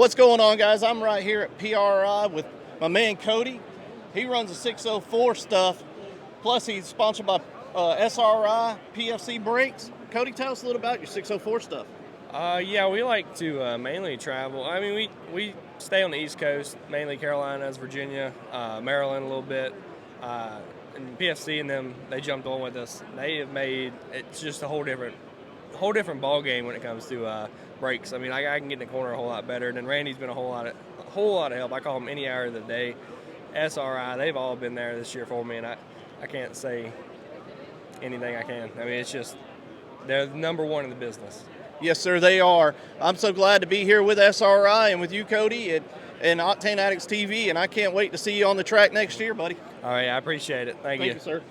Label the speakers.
Speaker 1: What's going on, guys? I'm right here at PRI with my man Cody. He runs the 604 stuff. Plus, he's sponsored by SRI PFC Brakes. Cody, tell us a little about your 604 stuff.
Speaker 2: Yeah, we like to mainly travel. I mean, we stay on the East Coast, mainly Carolinas, Virginia, Maryland a little bit. And PFC and them, they jumped on with us. They have made it's just a whole different ball game when it comes to brakes. I mean, I can get in the corner a whole lot better. And then Randy's been a whole lot of help. I call him any hour of the day. SRI, they've all been there this year for me, and I can't say anything I can. I mean, it's just they're number one in the business.
Speaker 1: Yes, sir, they are. I'm so glad to be here with SRI and with you, Cody, and Octane Addicts TV, and I can't wait to see you on the track next year, buddy.
Speaker 2: All right, I appreciate it. Thank you.
Speaker 1: Thank you, sir.